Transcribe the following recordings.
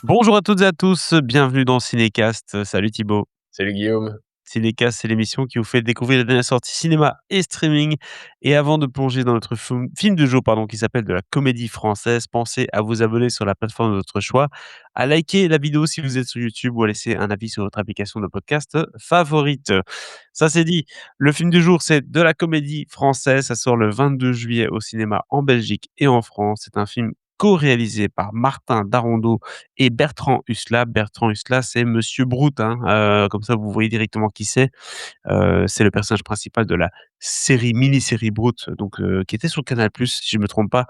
Bonjour à toutes et à tous, bienvenue dans Cinécast. Salut Thibaut. Salut Guillaume. Cinécast, c'est l'émission qui vous fait découvrir les dernières sorties cinéma et streaming. Et avant de plonger dans notre film du jour, pardon, qui s'appelle de la comédie française, pensez à vous abonner sur la plateforme de votre choix, à liker la vidéo si vous êtes sur YouTube ou à laisser un avis sur votre application de podcast favorite. Ça c'est dit, le film du jour, c'est de la comédie française. Ça sort le 22 juillet au cinéma en Belgique et en France. C'est un film co-réalisé par Martin Darondeau et Bertrand Hussla. Bertrand Hussla, c'est Monsieur Broute, hein, comme ça vous voyez directement qui c'est. C'est le personnage principal de la série, mini-série Brute, donc qui était sur Canal+, si je me trompe pas,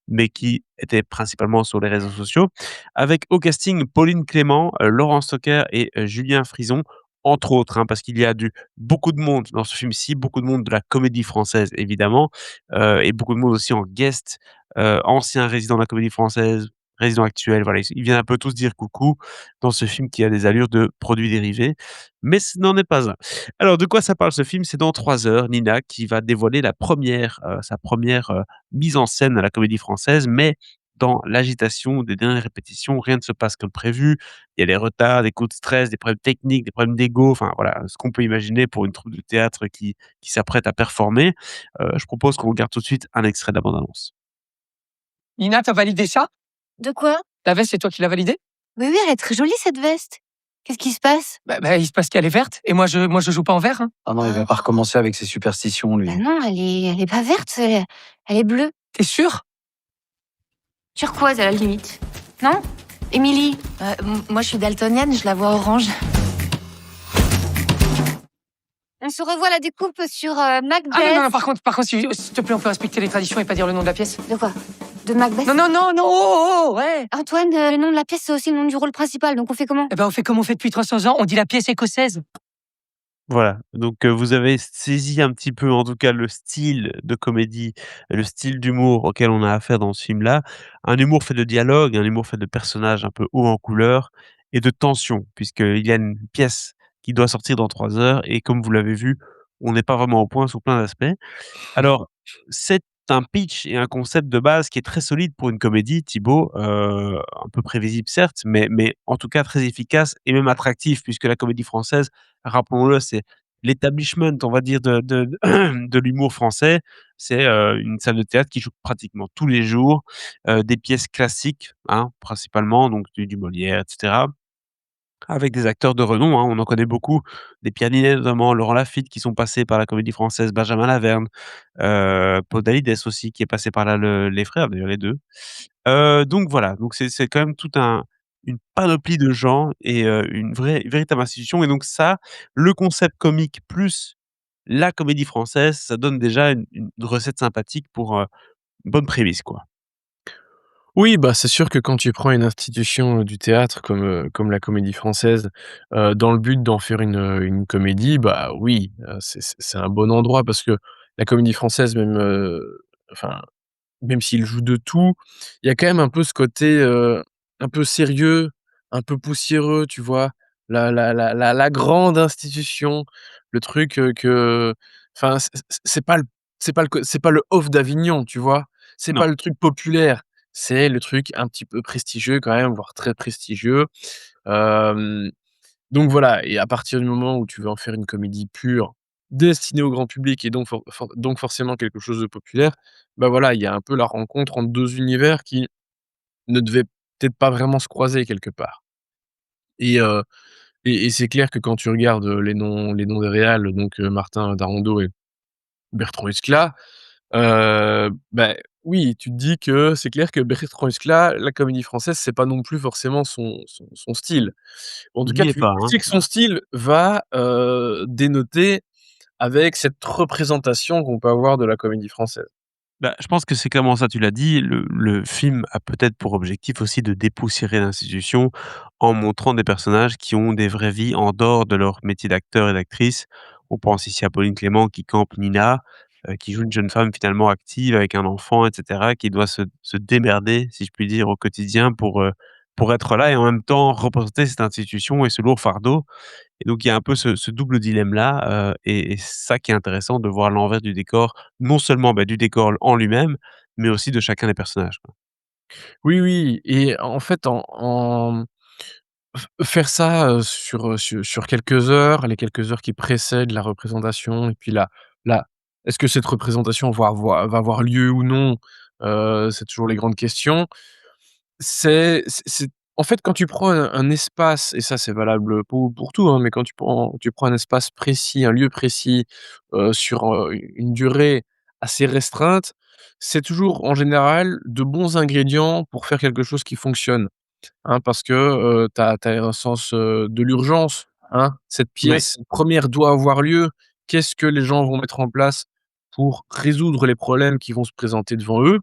mais qui était principalement sur les réseaux sociaux. Avec au casting Pauline Clément, Laurent Stocker et Julien Frison, entre autres, hein, parce qu'il y a du beaucoup de monde dans ce film-ci, beaucoup de monde de la comédie française évidemment, et beaucoup de monde aussi en guest, anciens résidents de la comédie française, résidents actuels, voilà, ils viennent un peu tous dire coucou dans ce film qui a des allures de produits dérivés, mais ce n'en est pas un. Alors de quoi ça parle ce film? C'est dans 3 heures, Nina qui va dévoiler sa première mise en scène à la Comédie Française, mais dans l'agitation des dernières répétitions, rien ne se passe comme prévu. Il y a des retards, des coups de stress, des problèmes techniques, des problèmes d'ego, enfin voilà, ce qu'on peut imaginer pour une troupe de théâtre qui s'apprête à performer. Je propose qu'on regarde tout de suite un extrait de la bande annonce. Nina, t'as validé ça? De quoi? La veste, c'est toi qui l'as validée? Oui, oui, elle est très jolie cette veste. Qu'est-ce qui se passe? Il se passe qu'elle est verte, et moi je joue pas en vert, hein. Ah non, il va pas recommencer avec ses superstitions, lui. Bah non, elle est pas verte, elle est bleue. T'es sûr? Turquoise à la limite. Non? Émilie? Moi je suis daltonienne, je la vois orange. On se revoit la découpe sur Macbeth. Ah non, par contre, s'il te plaît, on peut respecter les traditions et pas dire le nom de la pièce. De quoi? De Macbeth? Non, ouais. Antoine, le nom de la pièce, c'est aussi le nom du rôle principal, donc on fait comment? Eh ben, on fait comme on fait depuis 300 ans, on dit la pièce écossaise. Voilà, donc vous avez saisi un petit peu, en tout cas, le style de comédie, le style d'humour auquel on a affaire dans ce film-là. Un humour fait de dialogue, un humour fait de personnages un peu haut en couleur et de tension, puisqu'il y a une pièce qui doit sortir dans 3 heures et comme vous l'avez vu, on n'est pas vraiment au point sur plein d'aspects. Alors, c'est un pitch et un concept de base qui est très solide pour une comédie, Thibaut, un peu prévisible certes, mais en tout cas très efficace et même attractif puisque la comédie française, rappelons-le, c'est l'establishment, on va dire, de l'humour français. C'est, une salle de théâtre qui joue pratiquement tous les jours, des pièces classiques, hein, principalement, donc du Molière et cetera. Avec des acteurs de renom, hein, on en connaît beaucoup, des Pierre notamment, Laurent Lafitte qui sont passés par la Comédie Française, Benjamin Laverne, Paul Dalides aussi qui est passé par là, les frères d'ailleurs les 2. Donc voilà, donc c'est quand même une panoplie de gens et une véritable institution et donc ça, le concept comique plus la comédie française, ça donne déjà une recette sympathique pour, une bonne prémisse, quoi. Oui, bah, c'est sûr que quand tu prends une institution, du théâtre comme la Comédie Française, dans le but d'en faire une comédie, bah, oui, c'est un bon endroit parce que la Comédie Française même, enfin, même s'il joue de tout, il y a quand même un peu ce côté, un peu sérieux, un peu poussiéreux, tu vois? La grande institution, le truc, que enfin, c'est pas le off d'Avignon, tu vois? C'est Non. pas le truc populaire, c'est le truc un petit peu prestigieux quand même, voire très prestigieux. Hem, donc voilà et à partir du moment où tu veux en faire une comédie pure, destinée au grand public et donc forcément quelque chose de populaire, bah, voilà, il y a un peu la rencontre entre 2 univers qui ne devaient peut-être pas vraiment se croiser quelque part et c'est clair que quand tu regardes, les noms des réals, donc Martin Darondeau et Bertrand Huskla, bah, oui, tu te dis que c'est clair que Bertrand Huskla, la comédie française, c'est pas non plus forcément son style. En tout Il cas, n'y est tu pas, tu hein. sais que son style va, dénoter avec cette représentation qu'on peut avoir de la comédie française. Bah, je pense que c'est clairement ça, tu l'as dit. Le film a peut-être pour objectif aussi de dépoussiérer l'institution en montrant des personnages qui ont des vraies vies en dehors de leur métier d'acteur et d'actrice. On pense ici à Pauline Clément qui campe Nina, qui joue une jeune femme finalement active avec un enfant et cetera, qui doit se démerder, si je puis dire, au quotidien pour être là et en même temps représenter cette institution et ce lourd fardeau. Et donc il y a un peu ce double dilemme-là, et c'est ça qui est intéressant de voir l'envers du décor, non seulement, bah, du décor en lui-même, mais aussi de chacun des personnages, quoi. Oui, oui et en fait, Faire ça, sur quelques heures, les quelques heures qui précèdent la représentation et puis la est-ce que cette représentation va avoir lieu ou non? C'est toujours les grandes questions. C'est en fait, quand tu prends un espace et ça, c'est valable pour tout, hein, mais quand tu prends un espace précis, un lieu précis, sur, une durée assez restreinte, c'est toujours en général de bons ingrédients pour faire quelque chose qui fonctionne. Hein, parce que, tu as un sens, de l'urgence, hein. Cette Ouais. pièce première doit avoir lieu. Qu'est-ce que les gens vont mettre en place pour résoudre les problèmes qui vont se présenter devant eux?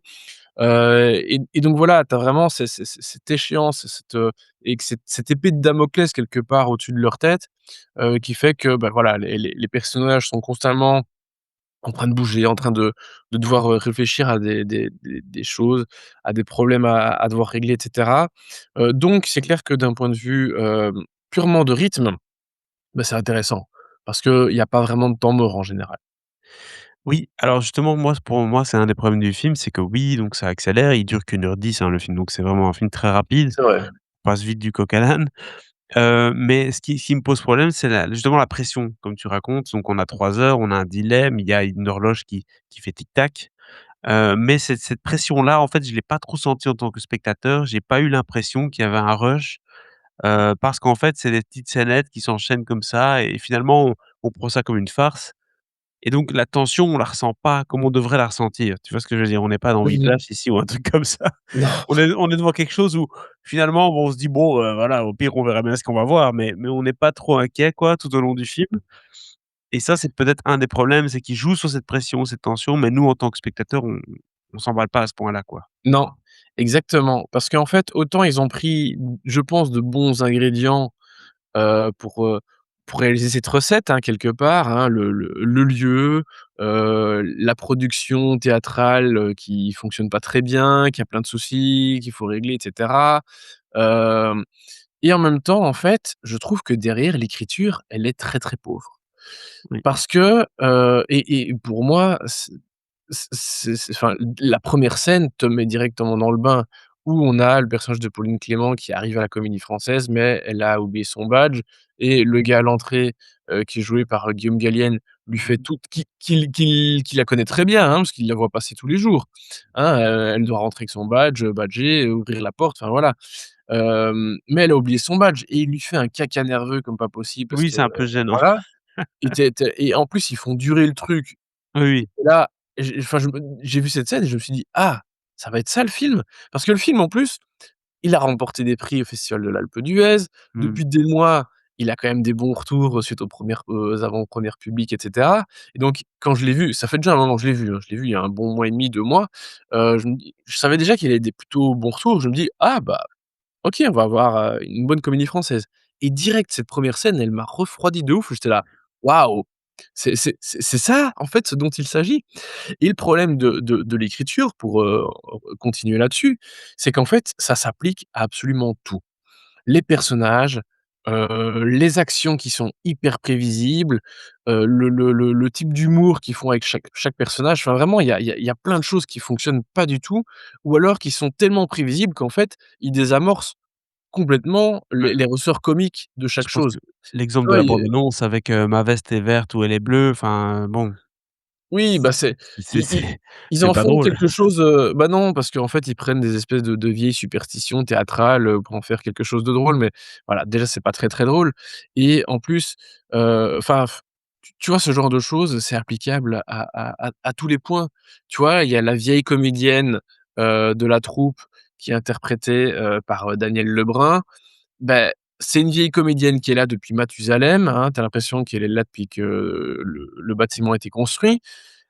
Et donc voilà, tu as vraiment cette échéance, et que cette épée de Damoclès quelque part au-dessus de leur tête, qui fait que, bah, voilà, les personnages sont constamment en train de bouger, en train de devoir, réfléchir à des choses, à des problèmes à devoir régler et cetera. Donc c'est clair que d'un point de vue, purement de rythme, bah, c'est intéressant parce qu'il y a pas vraiment de temps mort en général. Oui, alors justement, moi, pour moi, c'est un des problèmes du film, c'est que oui, donc ça accélère, il dure qu'1 h 10 hein, le film, donc c'est vraiment un film très rapide, C'est vrai. on passe vite du coq à l'âne. Mais ce qui me pose problème, c'est justement la pression, comme tu racontes. Donc on a 3 heures, on a un dilemme, il y a une horloge qui fait tic tac. Mais cette pression-là, en fait, je l'ai pas trop sentie en tant que spectateur. J'ai pas eu l'impression qu'il y avait un rush, parce qu'en fait, c'est des petites scénettes qui s'enchaînent comme ça et finalement, on prend ça comme une farce et donc la tension, on la ressent pas comme on devrait la ressentir. Tu vois ce que je veux dire? On n'est pas dans Oui. Whiplash ici ou un truc comme ça. Non. On est devant quelque chose où finalement, bon, on se dit: «Bon, voilà, au pire, on verra bien ce qu'on va voir», mais on n'est pas trop inquiet, quoi, tout au long du film et ça, c'est peut-être un des problèmes, c'est qu'il joue sur cette pression, cette tension, mais nous, en tant que spectateurs, on s'emballe pas à ce point-là, quoi. Non, exactement. Parce qu'en fait, autant ils ont pris, je pense, de bons ingrédients, heu, pour, heu, pour réaliser cette recette, hein, quelque part, hein. Le lieu, la production théâtrale, qui fonctionne pas très bien, qui a plein de soucis, qu'il faut régler et cetera. Hem Et en même temps, en fait, je trouve que derrière l'écriture, elle est très, très pauvre. Oui. Parce que, et pour moi, enfin, la première scène te met directement dans le bain, où on a le personnage de Pauline Clément qui arrive à la Comédie Française, mais elle a oublié son badge et le gars à l'entrée, qui est joué par, Guillaume Gallienne, lui fait Mmh. tout qui la connaît très bien, hein, parce qu'il la voit passer tous les jours. Hein, elle doit rentrer avec son badge, badger, ouvrir la porte, enfin voilà. Mais elle a oublié son badge et il lui fait un caca nerveux comme pas possible parce Oui, que, c'est un peu gênant. voilà. Et en plus, ils font durer le truc. Oui, oui. Et là, j'ai vu cette scène et je me suis dit: «Ah, ça va être ça le film?» Parce que le film, en plus, il a remporté des prix au Festival de l'Alpe d'Huez. Mmh. Depuis des mois, il a quand même des bons retours, suite aux avant-premières publiques et cetera. Et donc quand je l'ai vu, ça fait déjà un moment que je l'ai vu, hein, je l'ai vu il y a un bon mois et demi, 2 mois, je savais déjà qu'il avait des plutôt bons retours. Je me dis: «Ah bah, OK, on va avoir, une bonne comédie française». Et direct, cette première scène, elle m'a refroidi de ouf. J'étais là: «Waouh! C'est ça, en fait, ce dont il s'agit?» Et le problème de l'écriture, pour, continuer là-dessus, c'est qu'en fait, ça s'applique à absolument tout. Les personnages, les actions qui sont hyper prévisibles, le type d'humour qu'ils font avec chaque personnage. Enfin, vraiment, il y a plein de choses qui fonctionnent pas du tout, ou alors qui sont tellement prévisibles qu'en fait, ils désamorcent complètement Ouais. les ressorts comiques de Je chaque pense chose. que l'exemple Tu de vois, la bande annonce avec, «Ma veste est verte ou elle est bleue», enfin bon, oui, bah, c'est ils c'est ils ils c'est en pas font drôle. quelque chose, bah, non, parce qu'en fait, ils prennent des espèces de vieilles superstitions théâtrales, pour en faire quelque chose de drôle, mais voilà, déjà, c'est pas très, très drôle. Et en plus, enfin, tu vois, ce genre de choses, c'est applicable à tous les points. Tu vois, il y a la vieille comédienne, de la troupe qui est interprétée, par, Danielle Lebrun. Beh, c'est une vieille comédienne qui est là depuis Mathusalem, hein. Tu as l'impression qu'elle est là depuis que le bâtiment a été construit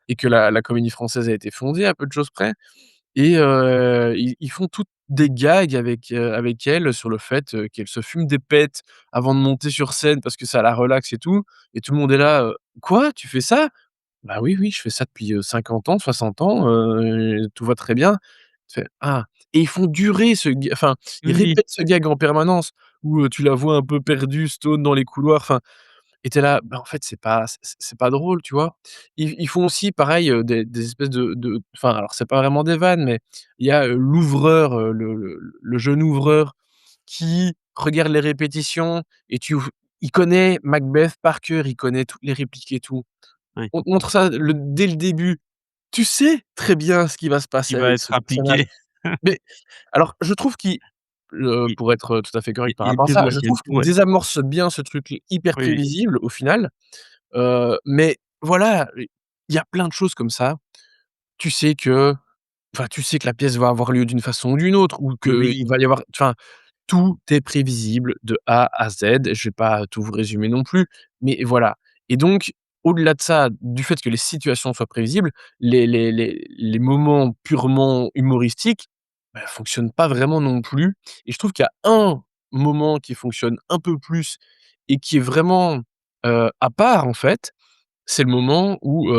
et que la Comédie Française a été fondée, à peu de choses près. Et ils font toutes des gags avec elle sur le fait, qu'elle se fume des pets avant de monter sur scène parce que ça la relaxe et tout. Et tout le monde est là: «Quoi? Tu fais ça?» «Bah oui, oui, je fais ça depuis, 50 ans, 60 ans, tout va très bien». Tu fais: «Ah». Et ils font durer enfin, ils Oui, répètent ce gag en permanence où, tu la vois un peu perdue, stone dans les couloirs, enfin. Et tu es là, bah, en fait, c'est pas drôle, tu vois? Ils font aussi pareil, des espèces enfin, alors c'est pas vraiment des vannes, mais il y a, l'ouvreur, le jeune ouvreur qui regarde les répétitions et il connaît Macbeth par cœur, il connaît toutes les répliques et tout. Oui. On te montre ça dès le début. Tu sais très bien ce qui va se Qui passer va avec être ce personnage. appliqué. Mais alors je trouve Il pour être tout à fait correct par il est rapport à bien ça, je marqué. trouve qu'il Ouais. désamorce bien ce truc hyper Oui, oui. prévisible au final, mais voilà, il y a plein de choses comme ça. Tu sais que tu sais que la pièce va avoir lieu d'une façon ou d'une autre ou qu'il Oui, va y avoir tout est prévisible de A à Z. Je vais pas tout vous résumer non plus, mais voilà et donc au-delà de ça, du fait que les situations soient prévisibles, les moments purement humoristiques, bah, fonctionnent pas vraiment non plus et je trouve qu'il y a un moment qui fonctionne un peu plus et qui est vraiment, à part en fait, c'est le moment où,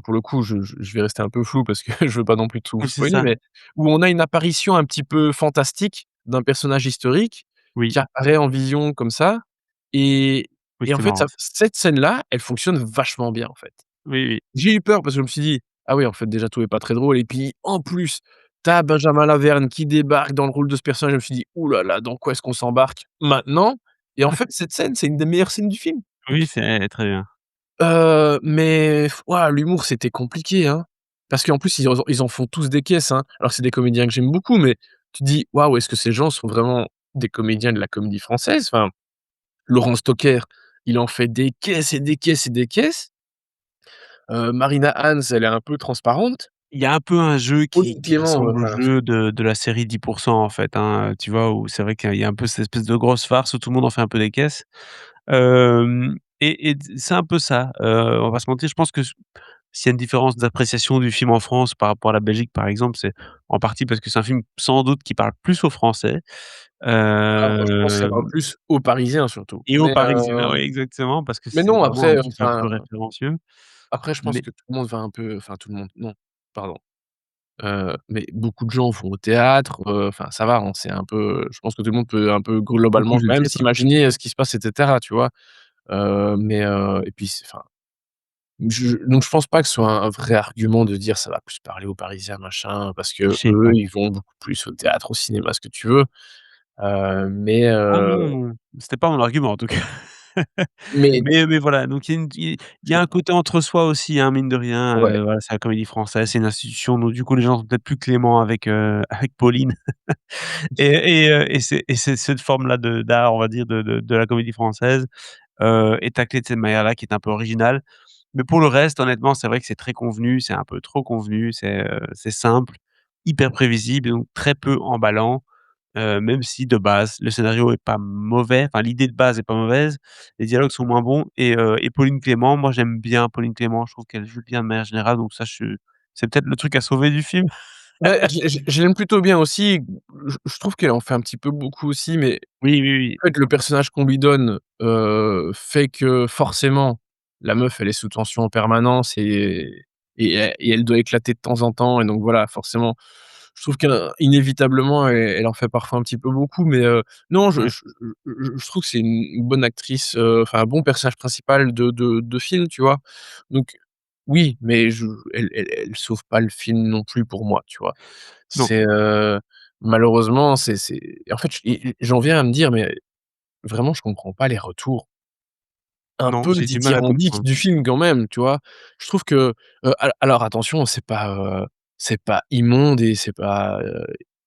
pour le coup, je vais rester un peu flou parce que je veux pas non plus tout vous oui, c'est spoiler, ça. mais où on a une apparition un petit peu fantastique d'un personnage historique Oui, qui apparaît en vision comme ça et oui, en c'est fait, marrant ça ça. cette scène-là, elle fonctionne vachement bien, en fait. Oui, oui. J'ai eu peur parce que je me suis dit: «Ah oui, en fait, déjà tout est pas très drôle» et puis, en plus, tu as Benjamin Laverne qui débarque dans le rôle de ce personnage. Je me suis dit: «Ouh là là, dans quoi est-ce qu'on s'embarque maintenant?» et en fait, cette scène, c'est une des meilleures scènes du film. Oui, c'est très bien. Mais ouah, l'humour, c'était compliqué, hein. Parce qu'en plus, ils en font tous des caisses, hein. Alors c'est des comédiens que j'aime beaucoup, mais tu te dis: «Waouh, est-ce que ces gens sont vraiment des comédiens de la comédie française?» Laurent Stocker, il en fait des caisses et des caisses et des caisses. Marina Hans, elle est un peu transparente. Il y a un peu un jeu Pauline qui Clément, ressemble au jeu de la série 10 en fait, hein, tu vois? Où c'est vrai qu'il y a un peu cette espèce de grosse farce où tout le monde en fait un peu des caisses. Et c'est un peu ça, on va pas se mentir, je pense que s'il y a une différence d'appréciation du film en France par rapport à la Belgique, par exemple, c'est en partie parce que c'est un film sans doute qui parle plus aux Français, je pense que ça parle hem plus aux Parisiens surtout. et aux Parisiens, oui exactement, parce que Mais c'est non, vraiment un après, film qui est un peu référencieux, après je pense mais que tout le monde va un peu tout le monde, non, pardon. Mais beaucoup de gens vont au théâtre, ça va, on sait un peu, je pense que tout le monde peut un peu beaucoup, globalement je quand ne même sais pas. s'imaginer, ce qui se passe et cetera, tu vois? Et puis donc je pense pas que ce soit un vrai argument de dire: «Ça va plus parler aux Parisiens, machin», parce Je qu'eux, sais pas. ils vont beaucoup plus au théâtre, au cinéma, ce que tu veux. Mais Ah non, non, c'était pas mon argument en tout cas. mais Mais voilà, donc il y a un côté entre soi aussi, hein, mine de rien, ouais, voilà, c'est la Comédie Française, c'est une institution, donc du coup, les gens sont peut-être plus cléments avec, avec Pauline et c'est cette forme-là d'art, on va dire, de la Comédie Française, est taclée de cette manière-là qui est un peu originale. Mais pour le reste, honnêtement, c'est vrai que c'est très convenu, c'est un peu trop convenu, c'est simple, hyper prévisible et donc très peu emballant. Même si de base, le scénario est pas mauvais, enfin l'idée de base est pas mauvaise, les dialogues sont moins bons et Pauline Clément, moi j'aime bien Pauline Clément, je trouve qu'elle joue bien de manière générale, donc ça c'est peut-être le truc à sauver du film. bah, je l'aime plutôt bien aussi. Je trouve qu'elle en fait un petit peu beaucoup aussi, mais Oui, oui, oui. en fait, le personnage qu'on lui donne, fait que forcément, la meuf, elle est sous tension en permanence et elle doit éclater de temps en temps et donc voilà, forcément, je trouve qu'inévitablement, elle en fait parfois un petit peu beaucoup, mais non, Ouais. je trouve que c'est une bonne actrice, un bon personnage principal de film, tu vois? Donc oui, mais elle sauve pas le film non plus pour moi, tu vois? Non, C'est, malheureusement, c'est et en fait, j'en viens à me dire: «Mais vraiment, je comprends pas les retours un non, peu j'ai du mal à dithyrambiques comprendre. du film quand même», tu vois? Je trouve que, alors attention, c'est pas immonde et c'est pas,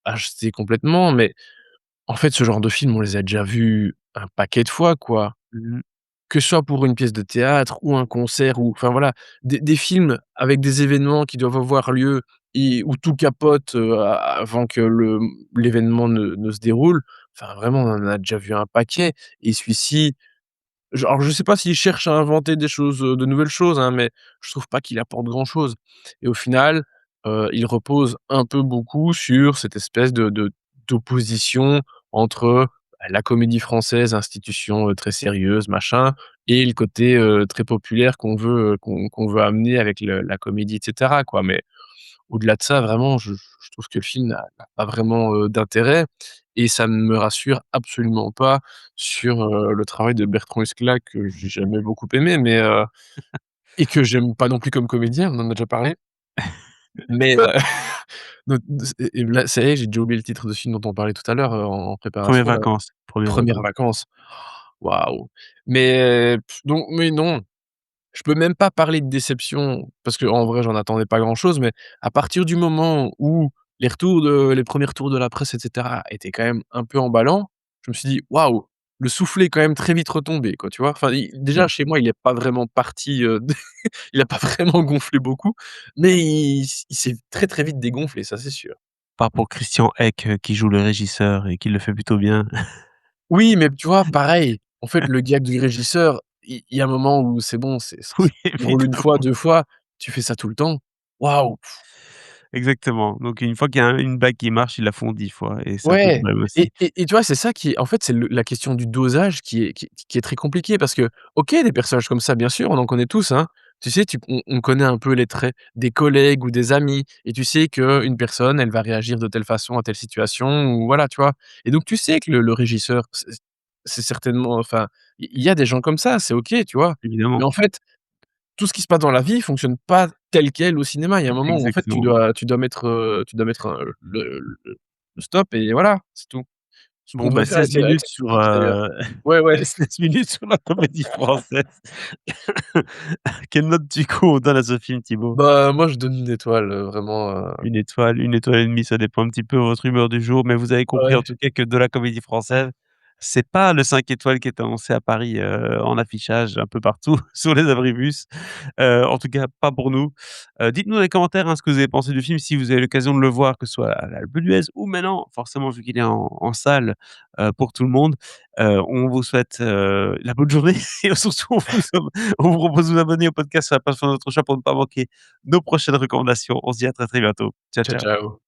acheté complètement, mais en fait, ce genre de film, on les a déjà vus un paquet de fois, quoi. Mmh mh. Que ce soit pour une pièce de théâtre ou un concert ou voilà, des films avec des événements qui doivent avoir lieu et où tout capote, avant que l'événement ne se déroule. Vraiment, on en a déjà vu un paquet et celui-ci, genre, je sais pas s'il cherche à inventer des choses, de nouvelles choses, hein, mais je trouve pas qu'il apporte grand-chose et au final, il repose un peu beaucoup sur cette espèce d'opposition entre, bah, la Comédie Française, institution, très sérieuse, machin et le côté, très populaire qu'on veut amener avec la comédie et cetera, quoi. Mais au-delà de ça, vraiment, je trouve que le film n'a pas vraiment, d'intérêt et ça ne me rassure absolument pas sur, le travail de Bertrand Huskla que j'ai jamais beaucoup aimé, mais et que j'aime pas non plus comme comédien, on en a déjà parlé. Mais donc et là, ça y est, j'ai déjà oublié le titre de film dont on parlait tout à l'heure, en Premières préparation là. vacances, premières Premières vacances. vacances. Waouh! Mais donc mais non, je peux même pas parler de déception parce qu'en vrai, j'en attendais pas grand-chose, mais à partir du moment où les premiers retours de la presse et cetera étaient quand même un peu emballants, je me suis dit: «Waouh, le soufflet est quand même très vite retombé», quoi, tu vois? Enfin, i déjà Mmh. chez moi, il est pas vraiment parti, il a pas vraiment gonflé beaucoup, mais il s'est très, très vite dégonflé, ça c'est sûr. Part pour Christian Eck, qui joue le régisseur et qui le fait plutôt bien. Oui, mais tu vois, pareil, en fait, le gag du régisseur, il y a un moment où c'est bon, Oui, tu roules 1 fois, évidemment. 2 fois, tu fais ça tout le temps. Waouh! Exactement. Donc une fois qu'il y a une blague qui marche, ils la font 10 fois et c'est un peu le Ouais problème et aussi. et et tu vois, c'est ça qui est en fait, c'est la question du dosage qui est très compliquée parce que, OK, des personnages comme ça, bien sûr, on en connaît tous, hein. Tu sais, on connaît un peu les traits des collègues ou des amis et tu sais qu'une personne, elle va réagir de telle façon à telle situation ou voilà, tu vois? Et donc tu sais que le régisseur, c'est certainement enfin, il y a des gens comme ça, c'est OK, tu vois? Mais Évidemment. en fait, tout ce qui se passe dans la vie fonctionne pas tel quel au cinéma. Il y a un moment où en fait Exactement. tu dois mettre, le stop et voilà, c'est tout. Ce qu'on Bon, devrait bah, faire avec 16 avec minutes la sur, musique d'ailleurs. Ouais, ouais. 16 minutes sur la comédie française. Quelle note du coup on donne à ce film, Thibaut? Bah, moi je donne 1 étoile, vraiment, 1 étoile et demie, ça dépend un petit peu de votre humeur du jour, mais vous avez compris en ouais. tout cas que de la comédie française, c'est pas le 5 étoiles qui est annoncé à Paris, en affichage un peu partout sur les abribus. En tout cas, pas pour nous. Dites-nous dans les commentaires, hein, ce que vous avez pensé du film, si vous avez l'occasion de le voir, que ce soit à l'Alpe d'Huez ou maintenant, forcément vu qu'il est en salle, pour tout le monde. On vous souhaite, la bonne journée et surtout on vous propose de vous abonner au podcast sur la plateforme de votre choix pour ne pas manquer nos prochaines recommandations. On se dit à très, très bientôt. Ciao, Ciao, ciao. ciao.